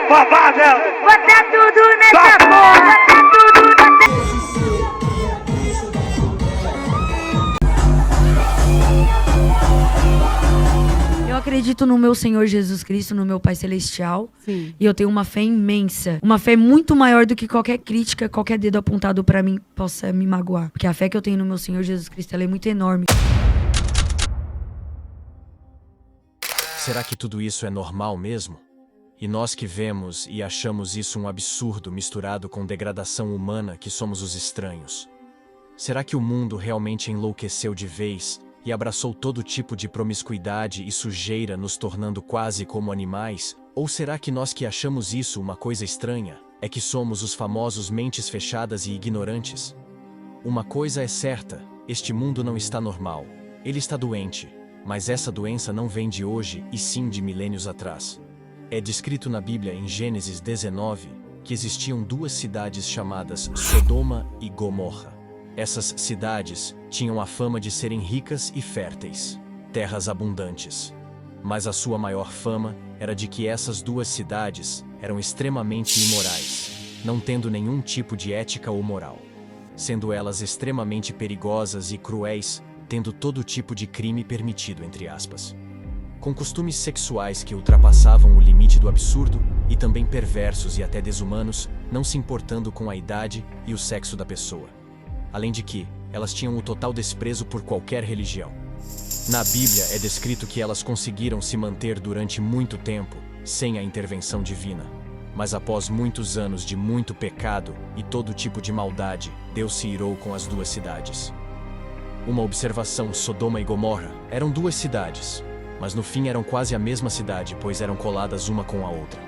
provável. Bota tudo nessa porra, bota tudo nessa... Eu acredito no meu Senhor Jesus Cristo, no meu Pai Celestial. Sim. E eu tenho uma fé imensa. Uma fé muito maior do que qualquer crítica, qualquer dedo apontado pra mim possa me magoar. Porque a fé que eu tenho no meu Senhor Jesus Cristo, ela é muito enorme. Será que tudo isso é normal mesmo? E nós que vemos e achamos isso um absurdo misturado com degradação humana que somos os estranhos? Será que o mundo realmente enlouqueceu de vez e abraçou todo tipo de promiscuidade e sujeira, nos tornando quase como animais? Ou será que nós que achamos isso uma coisa estranha, é que somos os famosos mentes fechadas e ignorantes? Uma coisa é certa, este mundo não está normal. Ele está doente, mas essa doença não vem de hoje e sim de milênios atrás. É descrito na Bíblia em Gênesis 19 que existiam duas cidades chamadas Sodoma e Gomorra. Essas cidades tinham a fama de serem ricas e férteis, terras abundantes. Mas a sua maior fama era de que essas duas cidades eram extremamente imorais, não tendo nenhum tipo de ética ou moral, sendo elas extremamente perigosas e cruéis, tendo todo tipo de crime permitido, entre aspas. Com costumes sexuais que ultrapassavam o limite do absurdo e também perversos e até desumanos, não se importando com a idade e o sexo da pessoa. Além de que, elas tinham o total desprezo por qualquer religião. Na Bíblia é descrito que elas conseguiram se manter durante muito tempo, sem a intervenção divina. Mas após muitos anos de muito pecado e todo tipo de maldade, Deus se irou com as duas cidades. Uma observação: Sodoma e Gomorra eram duas cidades, mas no fim eram quase a mesma cidade, pois eram coladas uma com a outra.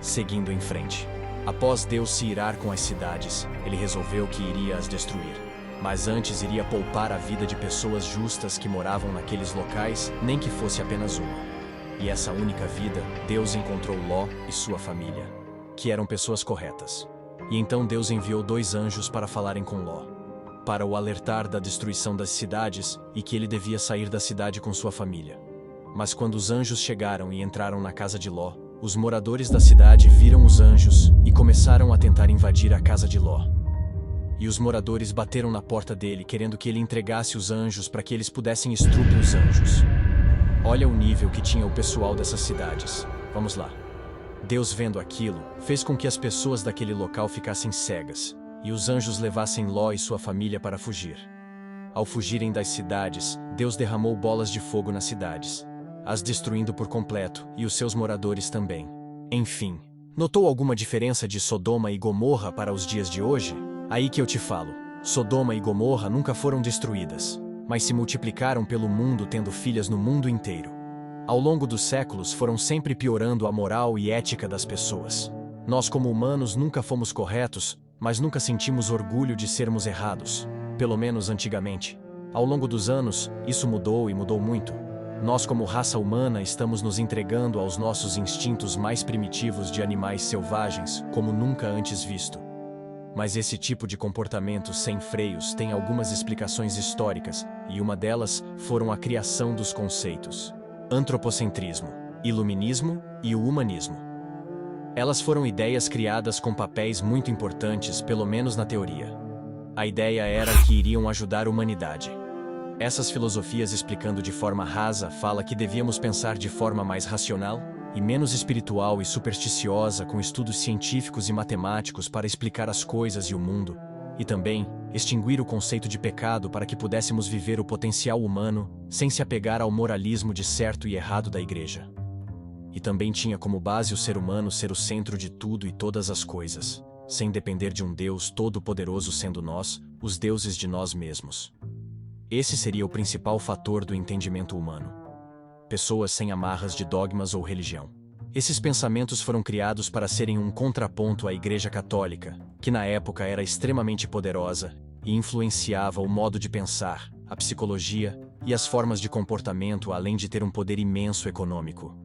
Seguindo em frente. Após Deus se irar com as cidades, ele resolveu que iria as destruir. Mas antes iria poupar a vida de pessoas justas que moravam naqueles locais, nem que fosse apenas uma. E essa única vida, Deus encontrou Ló e sua família, que eram pessoas corretas. E então Deus enviou 2 anjos para falarem com Ló, para o alertar da destruição das cidades e que ele devia sair da cidade com sua família. Mas quando os anjos chegaram e entraram na casa de Ló, os moradores da cidade viram os anjos e começaram a tentar invadir a casa de Ló. E os moradores bateram na porta dele, querendo que ele entregasse os anjos para que eles pudessem estuprar os anjos. Olha o nível que tinha o pessoal dessas cidades. Vamos lá. Deus, vendo aquilo, fez com que as pessoas daquele local ficassem cegas, e os anjos levassem Ló e sua família para fugir. Ao fugirem das cidades, Deus derramou bolas de fogo nas cidades, as destruindo por completo, e os seus moradores também. Enfim, notou alguma diferença de Sodoma e Gomorra para os dias de hoje? Aí que eu te falo, Sodoma e Gomorra nunca foram destruídas, mas se multiplicaram pelo mundo, tendo filhas no mundo inteiro. Ao longo dos séculos foram sempre piorando a moral e ética das pessoas. Nós como humanos nunca fomos corretos, mas nunca sentimos orgulho de sermos errados, pelo menos antigamente. Ao longo dos anos, isso mudou e mudou muito. Nós como raça humana estamos nos entregando aos nossos instintos mais primitivos de animais selvagens, como nunca antes visto. Mas esse tipo de comportamento sem freios tem algumas explicações históricas, e uma delas foram a criação dos conceitos antropocentrismo, iluminismo e o humanismo. Elas foram ideias criadas com papéis muito importantes, pelo menos na teoria. A ideia era que iriam ajudar a humanidade. Essas filosofias, explicando de forma rasa, fala que devíamos pensar de forma mais racional e menos espiritual e supersticiosa, com estudos científicos e matemáticos para explicar as coisas e o mundo, e também extinguir o conceito de pecado para que pudéssemos viver o potencial humano sem se apegar ao moralismo de certo e errado da igreja. E também tinha como base o ser humano ser o centro de tudo e todas as coisas, sem depender de um Deus todo-poderoso, sendo nós os deuses de nós mesmos. Esse seria o principal fator do entendimento humano. Pessoas sem amarras de dogmas ou religião. Esses pensamentos foram criados para serem um contraponto à Igreja Católica, que na época era extremamente poderosa e influenciava o modo de pensar, a psicologia e as formas de comportamento, além de ter um poder imenso econômico.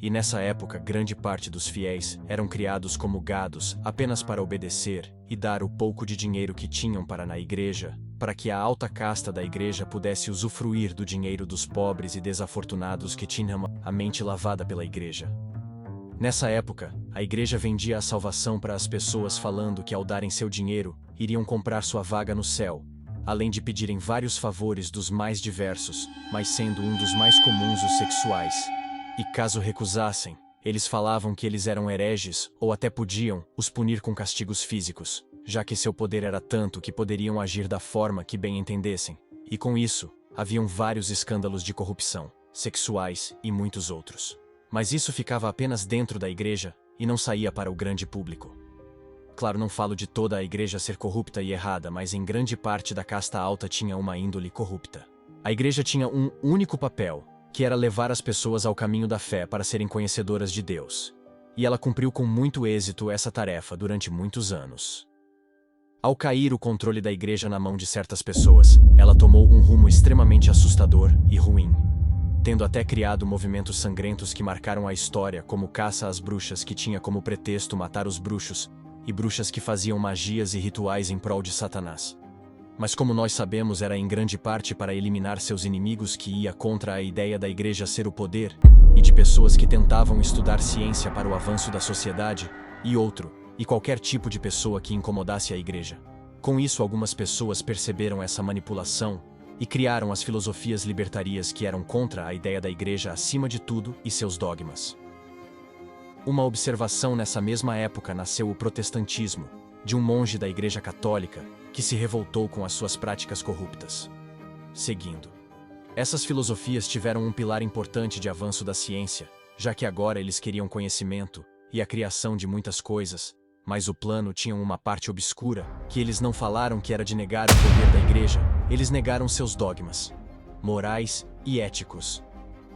E nessa época, grande parte dos fiéis eram criados como gados apenas para obedecer e dar o pouco de dinheiro que tinham na igreja, para que a alta casta da igreja pudesse usufruir do dinheiro dos pobres e desafortunados que tinham a mente lavada pela igreja. Nessa época, a igreja vendia a salvação para as pessoas falando que ao darem seu dinheiro, iriam comprar sua vaga no céu, além de pedirem vários favores dos mais diversos, mas sendo um dos mais comuns os sexuais. E caso recusassem, eles falavam que eles eram hereges ou até podiam os punir com castigos físicos, já que seu poder era tanto que poderiam agir da forma que bem entendessem. E com isso, haviam vários escândalos de corrupção, sexuais e muitos outros. Mas isso ficava apenas dentro da igreja e não saía para o grande público. Claro, não falo de toda a igreja ser corrupta e errada, mas em grande parte da casta alta tinha uma índole corrupta. A igreja tinha um único papel, que era levar as pessoas ao caminho da fé para serem conhecedoras de Deus. E ela cumpriu com muito êxito essa tarefa durante muitos anos. Ao cair o controle da igreja na mão de certas pessoas, ela tomou um rumo extremamente assustador e ruim, tendo até criado movimentos sangrentos que marcaram a história, como caça às bruxas, que tinha como pretexto matar os bruxos, e bruxas que faziam magias e rituais em prol de Satanás. Mas como nós sabemos, era em grande parte para eliminar seus inimigos, que ia contra a ideia da igreja ser o poder, e de pessoas que tentavam estudar ciência para o avanço da sociedade, e qualquer tipo de pessoa que incomodasse a igreja. Com isso, algumas pessoas perceberam essa manipulação e criaram as filosofias libertarias, que eram contra a ideia da igreja acima de tudo e seus dogmas. Uma observação: nessa mesma época nasceu o protestantismo, de um monge da igreja católica, que se revoltou com as suas práticas corruptas. Seguindo, essas filosofias tiveram um pilar importante de avanço da ciência, já que agora eles queriam conhecimento e a criação de muitas coisas, mas o plano tinha uma parte obscura, que eles não falaram, que era de negar o poder da igreja. Eles negaram seus dogmas morais e éticos,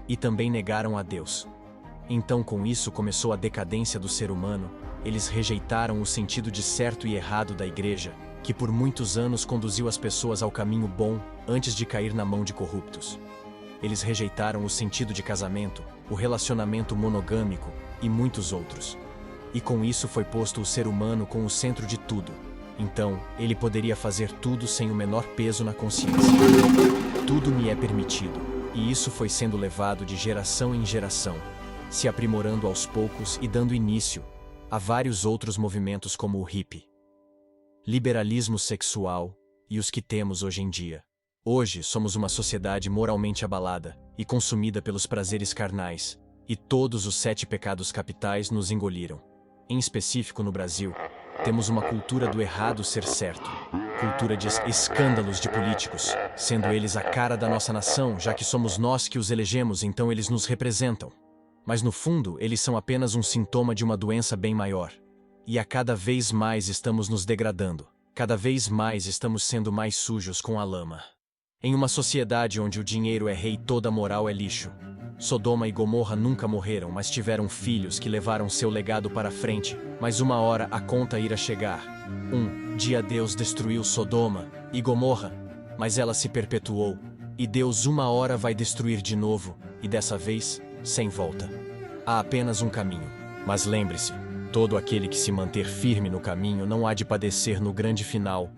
e também negaram a Deus. Então, com isso começou a decadência do ser humano. Eles rejeitaram o sentido de certo e errado da igreja, que por muitos anos conduziu as pessoas ao caminho bom, antes de cair na mão de corruptos. Eles rejeitaram o sentido de casamento, o relacionamento monogâmico e muitos outros. E com isso foi posto o ser humano como o centro de tudo. Então, ele poderia fazer tudo sem o menor peso na consciência. Tudo me é permitido, e isso foi sendo levado de geração em geração, se aprimorando aos poucos e dando início a vários outros movimentos, como o hippie, liberalismo sexual e os que temos hoje em dia. Hoje somos uma sociedade moralmente abalada e consumida pelos prazeres carnais, e todos os 7 pecados capitais nos engoliram. Em específico, no Brasil, temos uma cultura do errado ser certo, cultura de escândalos de políticos, sendo eles a cara da nossa nação, já que somos nós que os elegemos, então eles nos representam. Mas no fundo, eles são apenas um sintoma de uma doença bem maior. E a cada vez mais estamos nos degradando, cada vez mais estamos sendo mais sujos com a lama. Em uma sociedade onde o dinheiro é rei e toda moral é lixo, Sodoma e Gomorra nunca morreram, mas tiveram filhos que levaram seu legado para frente. Mas uma hora a conta irá chegar. Um dia Deus destruiu Sodoma e Gomorra, mas ela se perpetuou. E Deus uma hora vai destruir de novo, e dessa vez, sem volta. Há apenas um caminho. Mas lembre-se, todo aquele que se manter firme no caminho não há de padecer no grande final.